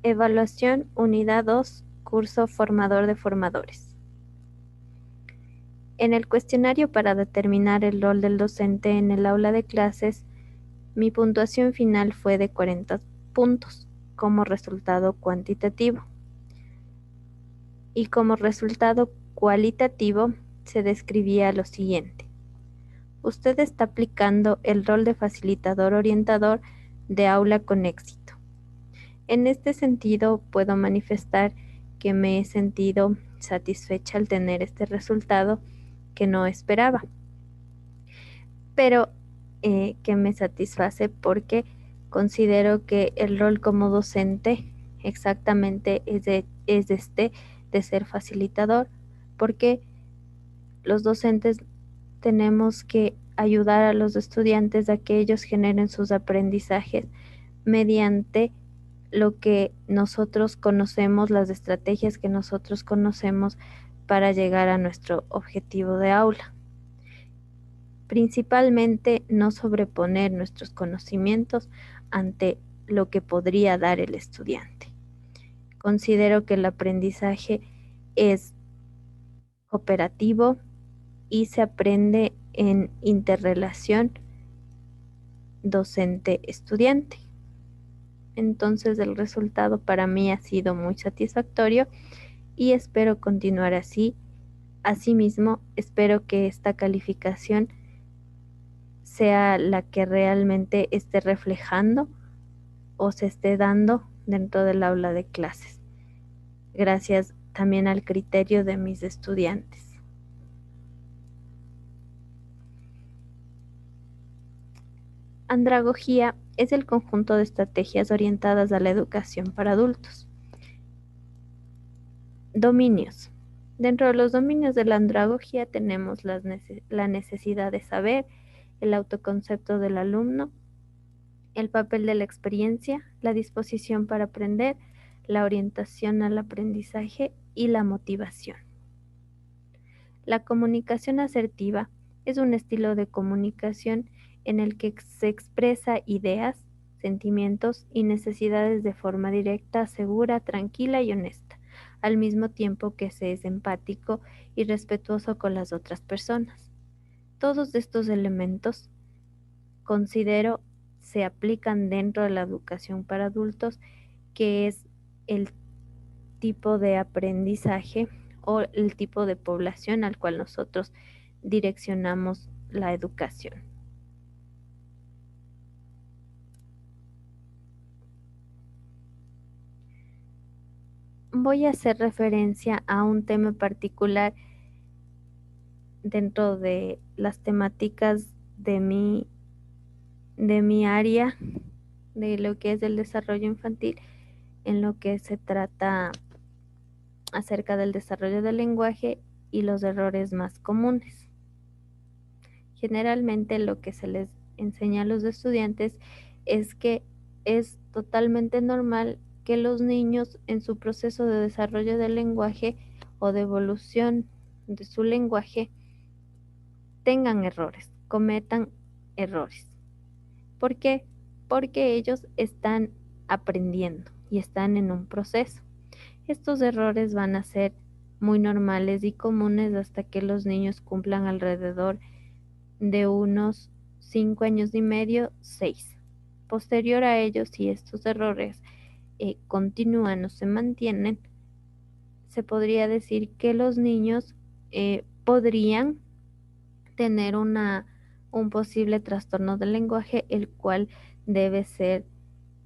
Evaluación Unidad 2, Curso Formador de Formadores. En el cuestionario para determinar el rol del docente en el aula de clases, mi puntuación final fue de 40 puntos como resultado cuantitativo. Y como resultado cualitativo se describía lo siguiente. Usted está aplicando el rol de facilitador orientador de aula con éxito. En este sentido, puedo manifestar que me he sentido satisfecha al tener este resultado que no esperaba, pero que me satisface porque considero que el rol como docente exactamente es de ser facilitador, porque los docentes tenemos que ayudar a los estudiantes a que ellos generen sus aprendizajes mediante lo que nosotros conocemos, las estrategias que nosotros conocemos para llegar a nuestro objetivo de aula. Principalmente no sobreponer nuestros conocimientos ante lo que podría dar el estudiante. Considero que el aprendizaje es cooperativo y se aprende en interrelación docente-estudiante. Entonces el resultado para mí ha sido muy satisfactorio y espero continuar así. Asimismo, espero que esta calificación sea la que realmente esté reflejando o se esté dando dentro del aula de clases, gracias también al criterio de mis estudiantes. Andragogía es el conjunto de estrategias orientadas a la educación para adultos. Dominios. Dentro de los dominios de la andragogía tenemos la necesidad de saber, el autoconcepto del alumno, el papel de la experiencia, la disposición para aprender, la orientación al aprendizaje y la motivación. La comunicación asertiva es un estilo de comunicación en el que se expresa ideas, sentimientos y necesidades de forma directa, segura, tranquila y honesta, al mismo tiempo que se es empático y respetuoso con las otras personas. Todos estos elementos, considero, se aplican dentro de la educación para adultos, que es el tipo de aprendizaje o el tipo de población al cual nosotros direccionamos la educación. Voy a hacer referencia a un tema particular dentro de las temáticas de mi área, de lo que es el desarrollo infantil, en lo que se trata acerca del desarrollo del lenguaje y los errores más comunes. Generalmente lo que se les enseña a los estudiantes es que es totalmente normal que los niños en su proceso de desarrollo del lenguaje o de evolución de su lenguaje tengan errores, cometan errores. ¿Por qué? Porque ellos están aprendiendo y están en un proceso. Estos errores van a ser muy normales y comunes hasta que los niños cumplan alrededor de unos 5 años y medio, 6. Posterior a ello, si estos errores continúan o se mantienen, se podría decir que los niños podrían tener un posible trastorno del lenguaje, el cual debe ser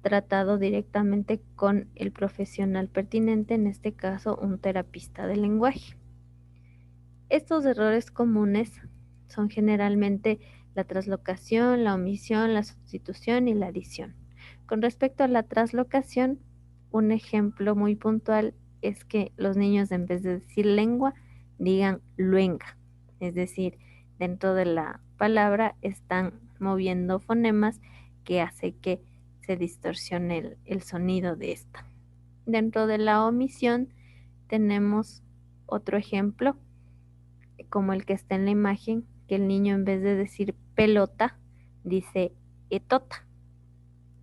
tratado directamente con el profesional pertinente, en este caso un terapista del lenguaje. Estos errores comunes son generalmente la traslocación, la omisión, la sustitución y la adición. Con respecto a la traslocación, un ejemplo muy puntual es que los niños en vez de decir lengua, digan luenga. Es decir, dentro de la palabra están moviendo fonemas que hace que se distorsione el sonido de esta. Dentro de la omisión tenemos otro ejemplo como el que está en la imagen, que el niño en vez de decir pelota, dice etota.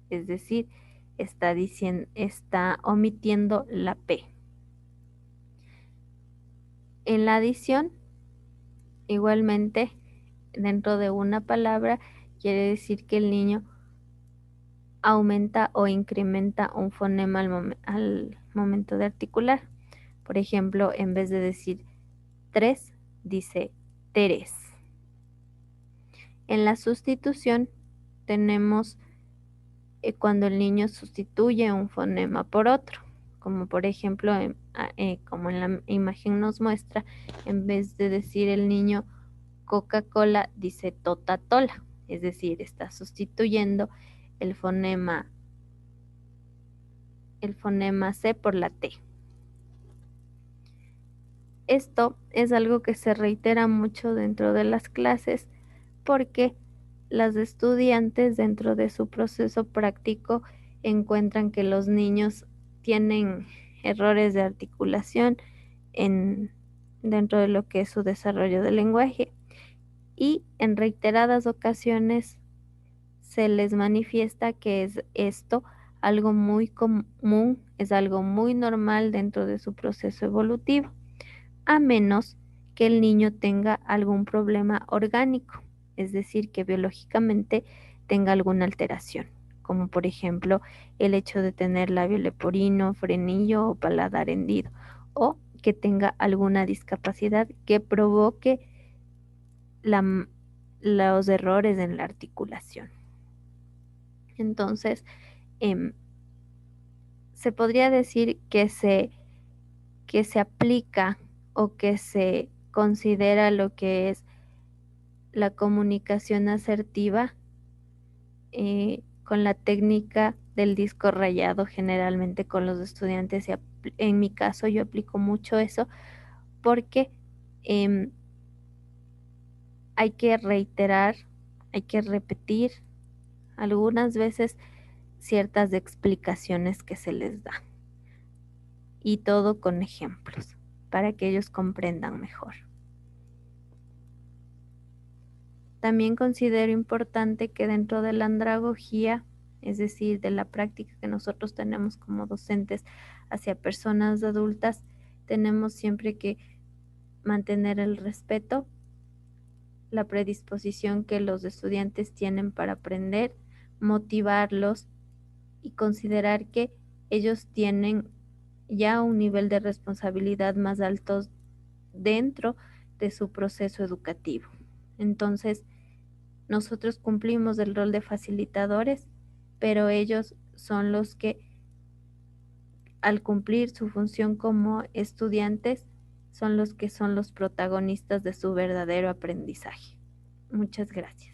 Es decir, está omitiendo la P. En la adición, igualmente, dentro de una palabra, quiere decir que el niño aumenta o incrementa un fonema al momento de articular. Por ejemplo, en vez de decir 3, dice Teres. En la sustitución tenemos cuando el niño sustituye un fonema por otro, como por ejemplo, como en la imagen nos muestra, en vez de decir el niño Coca-Cola, dice Totatola, es decir, está sustituyendo el fonema C por la T. Esto es algo que se reitera mucho dentro de las clases porque las estudiantes dentro de su proceso práctico encuentran que los niños tienen errores de articulación dentro de lo que es su desarrollo del lenguaje y en reiteradas ocasiones se les manifiesta que es esto algo muy común, es algo muy normal dentro de su proceso evolutivo, a menos que el niño tenga algún problema orgánico, es decir, que biológicamente tenga alguna alteración, como por ejemplo el hecho de tener labio leporino, frenillo o paladar hendido, o que tenga alguna discapacidad que provoque los errores en la articulación. Entonces, se podría decir que se aplica o que se considera lo que es la comunicación asertiva con la técnica del disco rayado generalmente con los estudiantes. En mi caso yo aplico mucho eso porque hay que reiterar, hay que repetir algunas veces ciertas explicaciones que se les da y todo con ejemplos para que ellos comprendan mejor. También considero importante que dentro de la andragogía, es decir, de la práctica que nosotros tenemos como docentes hacia personas adultas, tenemos siempre que mantener el respeto, la predisposición que los estudiantes tienen para aprender, motivarlos y considerar que ellos tienen ya un nivel de responsabilidad más alto dentro de su proceso educativo. Entonces, nosotros cumplimos el rol de facilitadores, pero ellos son los que, al cumplir su función como estudiantes, son los que son los protagonistas de su verdadero aprendizaje. Muchas gracias.